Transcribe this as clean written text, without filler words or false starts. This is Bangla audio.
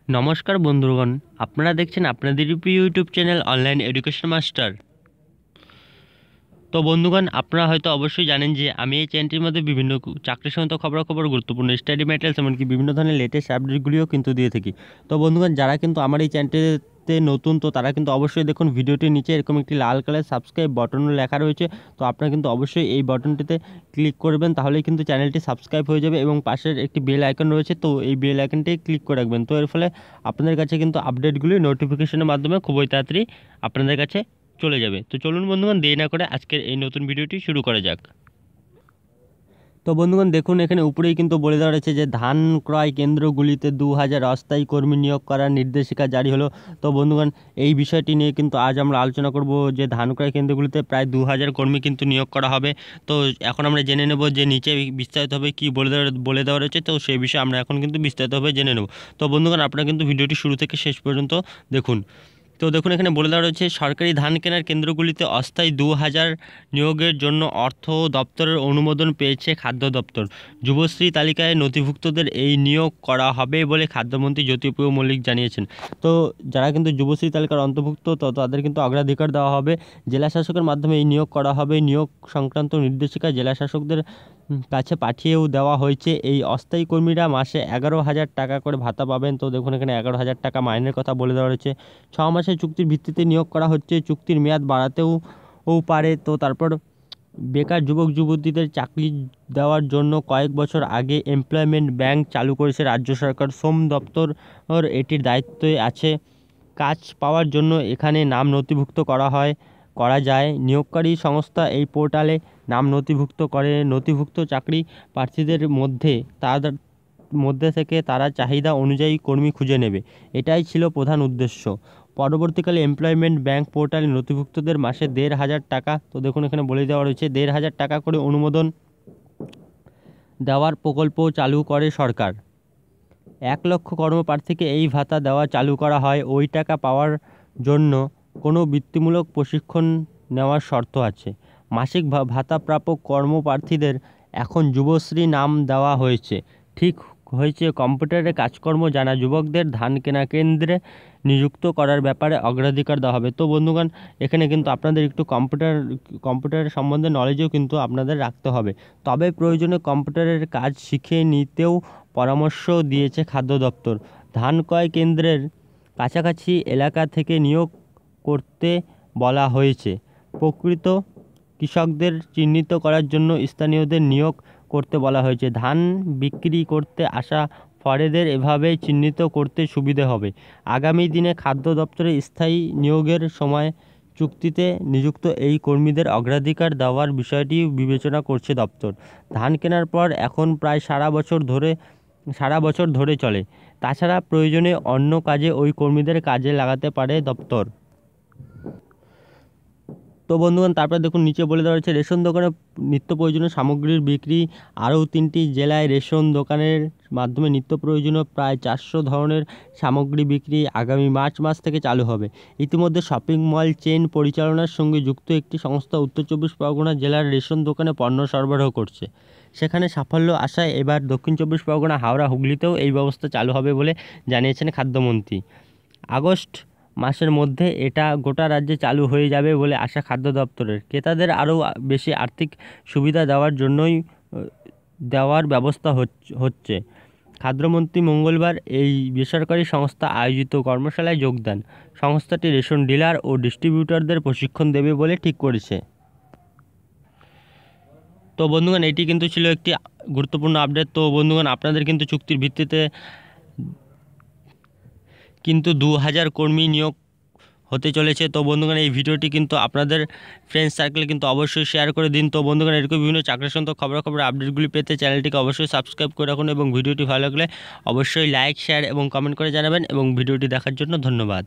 নমস্কার বন্ধুগণ, আপনারা দেখছেন আপনাদের প্রিয় YouTube channel online education master. তো বন্ধুগণ, আপনারা হয়তো অবশ্যই জানেন যে আমি এই চ্যানেলটির মধ্যে বিভিন্ন চাকরি সংক্রান্ত খবরাখবর, গুরুত্বপূর্ণ স্টাডি ম্যাটেরিয়ালস, এমনকি বিভিন্ন ধরনের লেটেস্ট আপডেটগুলিও কিন্তু দিয়ে থাকি। তো বন্ধুগণ, যারা কিন্তু আমার এই চ্যানেলটিতে নতুন, তো তারা কিন্তু অবশ্যই দেখুন ভিডিওটির নিচে এরকম একটি লাল কালার সাবস্ক্রাইব বাটনও লেখা রয়েছে। তো আপনারা কিন্তু অবশ্যই এই বাটনটিতে ক্লিক করবেন, তাহলেই কিন্তু চ্যানেলটি সাবস্ক্রাইব হয়ে যাবে এবং পাশের একটি বেল আইকন রয়েছে, তো এই বেল আইকনটি ক্লিক করে রাখবেন। তো এর ফলে আপনাদের কাছে কিন্তু আপডেটগুলি নোটিফিকেশনের মাধ্যমে খুবই তাড়াতাড়ি আপনাদের কাছে চলে যাবে। তো চলুন বন্ধুগণ, দেরি না করে আজকের এই নতুন ভিডিওটি শুরু করা যাক। তো বন্ধুগণ দেখুন, এখানে উপরেই কিন্তু বলে দেওয়া রয়েছে যে ধান ক্রয় কেন্দ্রগুলিতে 2000 অস্থায়ী কর্মী নিয়োগ করার নির্দেশিকা জারি হলো। তো বন্ধুগণ, এই বিষয়টি নিয়ে কিন্তু আজ আমরা আলোচনা করব যে ধান ক্রয় কেন্দ্রগুলিতে প্রায় 2000 কর্মী কিন্তু নিয়োগ করা হবে। তো এখন আমরা জেনে নেব যে নিচে বিস্তারিতভাবে কী বলে দেওয়া রয়েছে, তো সেই বিষয়ে আমরা এখন কিন্তু বিস্তারিতভাবে জেনে নেব। তো বন্ধুগণ, আপনারা কিন্তু ভিডিওটি শুরু থেকে শেষ পর্যন্ত দেখুন। তো দেখুন, এখানে বলে দেওয়া রয়েছে সরকারি ধান কেনার কেন্দ্রগুলিতে অস্থায়ী 2000 নিয়োগের জন্য অর্থ দপ্তরের অনুমোদন পেয়েছে খাদ্য দপ্তর। যুবশ্রী তালিকায় নথিভুক্তদের এই নিয়োগ করা হবে বলে খাদ্যমন্ত্রী জ্যোতিপ্রিয় মল্লিক জানিয়েছেন। তো যারা কিন্তু যুবশ্রী তালিকার অন্তর্ভুক্ত, তো তাদের কিন্তু অগ্রাধিকার দেওয়া হবে। জেলা শাসকের মাধ্যমে এই নিয়োগ করা হবে। নিয়োগ সংক্রান্ত নির্দেশিকা জেলা শাসকদের কাছে পাঠিয়েও দেওয়া হয়েছে। এই অস্থায়ী কর্মীরা মাসে 11,000 টাকা করে ভাতা পাবেন। তো দেখুন, এখানে 11,000 টাকা মাইনের কথা বলে দেওয়া রয়েছে। 6 মাসের চুক্তির ভিত্তিতে নিয়োগ করা হচ্ছে। চুক্তির মেয়াদ বাড়াতেও পারে। তো তারপর বেকার যুবক যুবতীদের চাকরি দেওয়ার জন্য কয়েক বছর আগে এমপ্লয়মেন্ট ব্যাংক চালু করেছে রাজ্য সরকার। শ্রম দপ্তর এটির দায়িত্বে আছে। কাজ পাওয়ার জন্য এখানে নাম নথিভুক্ত করা যায়। নিয়োগকারী সংস্থা এই পোর্টালে নাম নথিভুক্ত করে। নথিভুক্ত চাকরি প্রার্থীদের মধ্যে থেকে তারা চাহিদা অনুযায়ী কর্মী খুঁজে নেবে। এটাই ছিল প্রধান উদ্দেশ্য। পরবর্তীকালে এমপ্লয়মেন্ট ব্যাংক পোর্টালে নথিভুক্তদের মাসে 1,500 টাকা, তো দেখুন এখানে বলে দেওয়া রয়েছে 1,500 টাকা করে অনুমোদন দেওয়ার প্রকল্প চালু করে সরকার। 1 লক্ষ কর্মপ্রার্থীকে এই ভাতা দেওয়া চালু করা হয়। ওই টাকা পাওয়ার জন্য কোনো বৃত্তিমূলক প্রশিক্ষণ নেওয়ার শর্ত আছে। মাসিক ভাতা প্রাপক কর্মপ্রার্থীদের এখন যুবশ্রী নাম দেওয়া হয়েছে। ঠিক হয়েছে কম্পিউটারে কাজকর্ম জানা যুবকদের ধান কেনা কেন্দ্রে নিযুক্ত করার ব্যাপারে অগ্রাধিকার দেওয়া হবে। তো বন্ধুগণ, এখানে কিন্তু আপনাদের একটু কম্পিউটারের সম্বন্ধে নলেজও কিন্তু আপনাদের রাখতে হবে। তবে প্রয়োজনে কম্পিউটারের কাজ শিখে নিতেও পরামর্শ দিয়েছে খাদ্য দপ্তর। ধান ক্রয় কেন্দ্রের কাছাকাছি এলাকা থেকে নিয়োগ করতে বলা হয়েছে। প্রকৃত কৃষকদের চিহ্নিত করার জন্য স্থানীয়দের নিয়োগ করতে বলা হয়েছে। ধান বিক্রি করতে আসা ফরেদের এভাবেই চিহ্নিত করতে সুবিধে হবে। আগামী দিনে খাদ্য দপ্তরে স্থায়ী নিয়োগের সময় চুক্তিতে নিযুক্ত এই কর্মীদের অগ্রাধিকার দেওয়ার বিষয়টি বিবেচনা করছে দপ্তর। ধান কেনার পর এখন প্রায় সারা বছর ধরে চলে। তাছাড়া প্রয়োজনে অন্য কাজে ওই কর্মীদের কাজে লাগাতে পারে দপ্তর। তো বন্ধুগণ, তারপরে দেখুন নিচে বলে দেওয়া হয়েছে রেশন দোকানে নিত্য প্রয়োজনীয় সামগ্রীর বিক্রি। আরও 3টি জেলায় রেশন দোকানের মাধ্যমে নিত্য প্রয়োজনীয় প্রায় 400 ধরনের সামগ্রী বিক্রি আগামী মার্চ মাস থেকে চালু হবে। ইতিমধ্যে শপিং মল চেইন পরিচালনার সঙ্গে যুক্ত একটি সংস্থা উত্তর 24 পরগনা জেলার রেশন দোকানে পণ্য সরবরাহ করছে। সেখানে সাফল্য আসায় এবার দক্ষিণ 24 পরগনা, হাওড়া, হুগলিতেও এই ব্যবস্থা চালু হবে বলে জানিয়েছেন খাদ্যমন্ত্রী। আগস্ট মাসের মধ্যে এটা গোটা রাজ্যে চালু হয়ে যাবে বলে আশা খাদ্য দপ্তরের। ক্রেতাদের আরও বেশি আর্থিক সুবিধা দেওয়ার ব্যবস্থা হচ্ছে। খাদ্যমন্ত্রী মঙ্গলবার এই বেসরকারি সংস্থা আয়োজিত কর্মশালায় যোগ দেন। সংস্থাটি রেশন ডিলার ও ডিস্ট্রিবিউটরদের প্রশিক্ষণ দেবে বলে ঠিক করেছে। তো বন্ধুগণ, এটি কিন্তু ছিল একটি গুরুত্বপূর্ণ আপডেট। তো বন্ধুগণ, আপনাদের কিন্তু চুক্তির ভিত্তিতে কিন্তু 2000 কর্মী নিয়োগ হতে চলেছে। তো বন্ধুগণ, এই ভিডিওটি কিন্তু আপনাদের ফ্রেন্ডস সার্কেলে কিন্তু অবশ্যই শেয়ার করে দিন। তো বন্ধুগণ, এরকম বিভিন্ন চাকরি সংক্রান্ত খবর আপডেটগুলি পেতে চ্যানেলটিকে অবশ্যই সাবস্ক্রাইব করে রাখুন এবং ভিডিওটি ভালো লাগলে অবশ্যই লাইক, শেয়ার এবং কমেন্ট করে জানাবেন এবং ভিডিওটি দেখার জন্য ধন্যবাদ।